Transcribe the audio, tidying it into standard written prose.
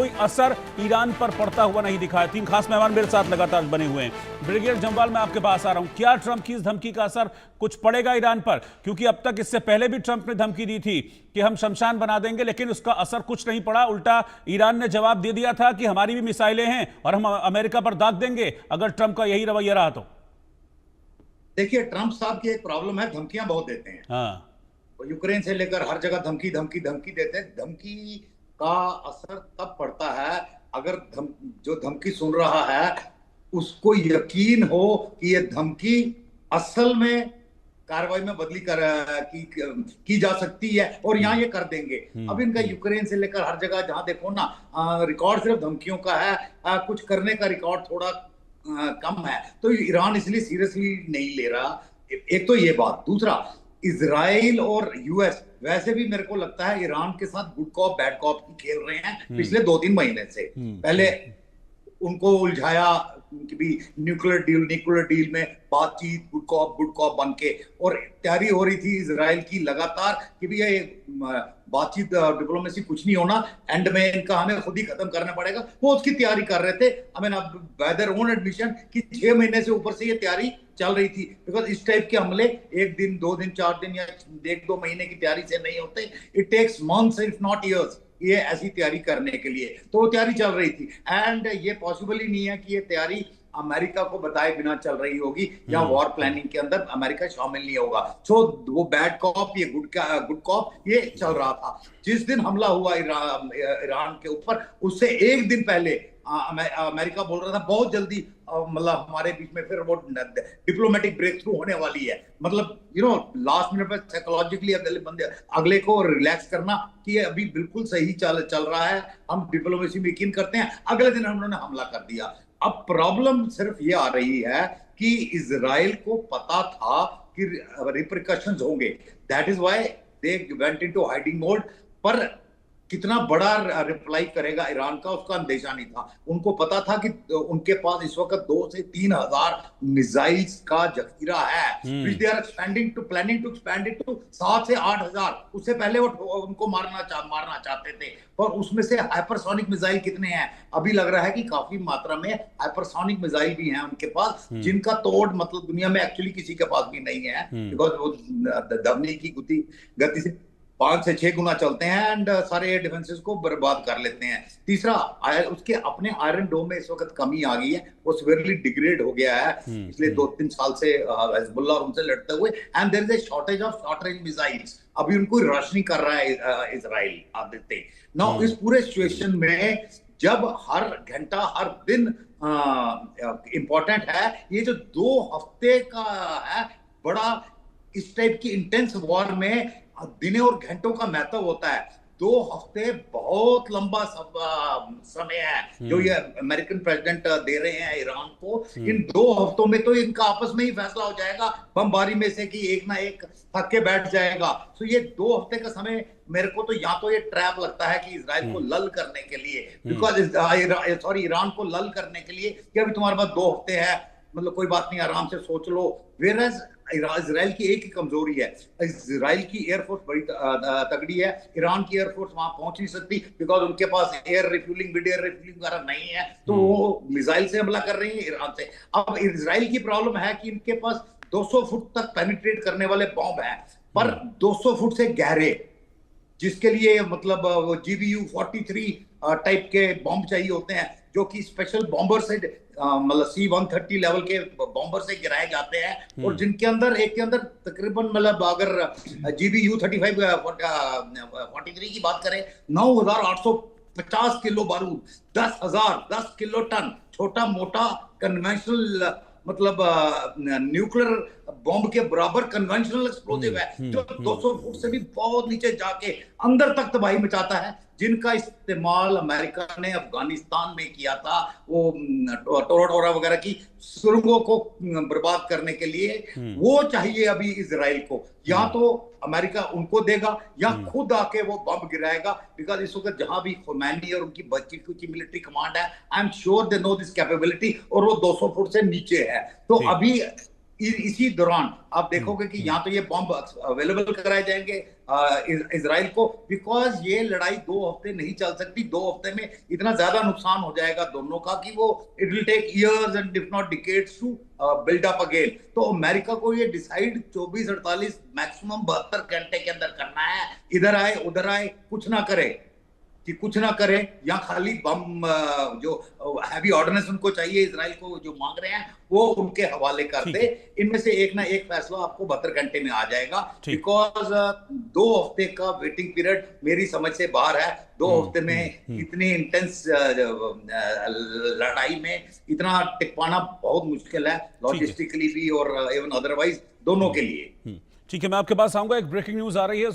कोई असर ईरान पर पड़ता हुआ नहीं दिखा है। 3 खास मेहमान मेरे साथ लगातार बने हुए हैं। ब्रिगेडियर जम्वाल, मैं आपके पास आ रहा हूं। क्या ट्रंप की इस धमकी का असर कुछ पड़ेगा ईरान पर? क्योंकि अब तक इससे पहले भी ट्रंप ने धमकी दी थी कि हम शमशान बना देंगे, लेकिन उसका असर कुछ नहीं पड़ा। उल्टा ईरान ने जवाब दे दिया था कि हमारी भी मिसाइलें हैं और हम अमेरिका पर दाग देंगे अगर ट्रंप का यही रवैया रहा तो। देखिए, ट्रंप साहब की एक प्रॉब्लम है, धमकियां बहुत देते हैं। हाँ। वो यूक्रेन से लेकर हर जगह धमकी धमकी धमकी देते हैं। धमकी का असर तब पड़ता है अगर जो धमकी सुन रहा है उसको यकीन हो कि ये धमकी असल में कार्रवाई में बदली की जा सकती है और यहाँ ये कर देंगे। अब इनका यूक्रेन से लेकर हर जगह जहां देखो ना, रिकॉर्ड सिर्फ धमकियों का है, कुछ करने का रिकॉर्ड थोड़ा कम है। तो ईरान इसलिए सीरियसली नहीं ले रहा। एक तो ये बात। दूसरा, इजराइल और यूएस वैसे भी मेरे को लगता है ईरान के साथ गुड कॉप बैड कॉप की खेल रहे हैं पिछले 2-3 महीने से। पहले उनको उलझाया कि भी न्यूक्लियर डील में बातचीत गुड कॉप बन के, और तैयारी हो रही थी इजराइल की लगातार कि भी ये बातचीत डिप्लोमेसी कुछ नहीं होना, एंड में इनका हमें खुद ही खत्म करना पड़ेगा। वो उसकी तैयारी कर रहे थे। I mean, bye their own admission कि 6 महीने से ऊपर से ये तैयारी चल रही थी। बिकॉज इस टाइप के हमले 1 दिन 2 दिन 4 दिन या 1-2 महीने की तैयारी से नहीं होते। It takes months if not years ये ऐसी तैयारी करने के लिए। तो वो तैयारी चल रही थी, एंड ये पॉसिबल ही नहीं है कि ये तैयारी अमेरिका को बताए बिना चल रही होगी या वॉर प्लानिंग के अंदर अमेरिका शामिल नहीं होगा। सो वो बैड कॉप ये गुड कॉप ये चल रहा था। जिस दिन हमला हुआ ईरान के ऊपर, उससे 1 दिन पहले अमेरिका बोल रहा था बहुत जल्दी मतलब हमारे बीच में फिर वो डिप्लोमेटिक ब्रेक थ्रू होने वाली है। मतलब लास्ट मिनट में साइकोलॉजिकली अगले को रिलैक्स करना कि ये अभी बिल्कुल सही चल रहा है, हम डिप्लोमेसी में यकीन करते हैं। अगले दिन उन्होंने हमला कर दिया। अब प्रॉब्लम सिर्फ ये आ रही है कि इजराइल को पता था कि रिपरकशंस होंगे। That is why they went into hiding mode. पर कितना बड़ा रिप्लाई करेगा ईरान का, उसका अंदेशा नहीं था। उनको पता था कि उनके पास इस वक्त 2 से 3 हजार मिसाइल्स का जखीरा है। They are planning to expand it to 7 से 8 हजार। उससे पहले वो उनको मारना चाहते थे। पर उसमें से हाइपरसोनिक मिसाइल कितने हैं? अभी लग रहा है कि काफी मात्रा में हाइपरसोनिक मिसाइल भी हैं उनके पास, जिनका तोड़ मतलब दुनिया में एक्चुअली किसी के पास भी नहीं है। बिकॉज वो धमनी की गति से 5 से 6 गुना चलते हैं एंड सारे एयर डिफेंसेस को बर्बाद कर लेते हैं। तीसरा, उसके अपने आयरन डोम में इस वक्त कमी आ गई है। वो सिवियरली डिग्रेड हो गया है पिछले 2-3 साल से हिजबुल्लाह और उनसे लड़ते हुए, and there is a shortage of short range missiles. अभी उनको रश नहीं कर रहा है इजराइल। आप देखते नाउ इस पूरे सिचुएशन में जब हर घंटा हर दिन इंपॉर्टेंट है, ये जो 2 हफ्ते का है बड़ा इस टाइप की इंटेंस वॉर में दिनों और घंटों का महत्व होता है। 2 हफ्ते बहुत लंबा समय है जो ये अमेरिकन प्रेसिडेंट दे रहे हैं ईरान को। इन 2 हफ्तों में तो इनका आपस में ही फैसला हो जाएगा बमबारी में से कि एक ना एक थक के बैठ जाएगा। तो ये 2 हफ्ते का समय मेरे को तो या तो ये ट्रैप लगता है कि इजराइल को लल करने के लिए, बिकॉज ईरान को लल करने के लिए कि अभी तुम्हारे पास 2 हफ्ते है, मतलब कोई बात नहीं, आराम से सोच लो। वेरएज इजराइल की एक ही कमजोरी है, इजराइल की एयरफोर्स बड़ी तगड़ी है। ईरान की एयरफोर्स वहां पहुंच नहीं सकती बिकॉज उनके पास air refueling mid air refueling वगैरह नहीं है। तो वो मिसाइल से हमला कर रही है ईरान से। अब इजराइल की प्रॉब्लम है कि इनके पास 200 फुट तक पेनिट्रेट करने वाले बॉम्ब हैं, पर 200 फुट से गहरे, जिसके लिए मतलब GBU 43 टाइप के बॉम्ब चाहिए होते हैं, जो कि स्पेशल बॉम्बर से मतलब C-130 लेवल के बॉम्बर से गिराए जाते हैं, और जिनके अंदर एक के अंदर तकरीबन मतलब अगर GBU 43 की बात करें 9,850 किलो बारूद, 10 किलो टन छोटा मोटा कन्वेंशनल मतलब न्यूक्लियर बॉम्ब के बराबर कन्वेंशनल एक्सप्लोजिव है, जो 200 फुट से भी बहुत नीचे जाके अंदर तक तबाही मचाता है, जिनका इस्तेमाल अमेरिका ने अफगानिस्तान में किया था वो टोरा टोरा वगैरह की सुरंगों को बर्बाद करने के लिए। वो चाहिए अभी इजराइल को। या तो अमेरिका उनको देगा या खुद आके वो बम गिराएगा, बिकॉज इस वक्त जहां भी खुमैनी और उनकी बच्ची की मिलिट्री कमांड है, I am sure they know this capability, और वो 200 फुट से नीचे है। तो अभी इसी दौरान आप देखोगे कि यहाँ तो ये बॉम्ब अवेलेबल कराए जाएंगे इजराइल को, बिकॉज ये लड़ाई 2 हफ्ते नहीं चल सकती। 2 हफ्ते में इतना ज्यादा नुकसान हो जाएगा दोनों का कि वो it will take years and if not decades to build up again. तो अमेरिका को ये डिसाइड 24-48 मैक्सिमम 72 घंटे के अंदर करना है, इधर आए उधर आए, कुछ ना करे कि कुछ ना करे, या खाली बम जो हैवी ऑर्डिनेंस उनको चाहिए, इजराइल को जो मांग रहे हैं वो उनके हवाले कर दे। इनमें से एक ना एक फैसला आपको 72 घंटे में आ जाएगा, बिकॉज 2 हफ्ते का वेटिंग पीरियड मेरी समझ से बाहर है। 2 हफ्ते में इतनी इंटेंस लड़ाई में इतना टिक पाना बहुत मुश्किल है, लॉजिस्टिकली भी और इवन अदरवाइज दोनों के लिए। ठीक है, मैं आपके पास आऊंगा। एक ब्रेकिंग न्यूज आ रही है।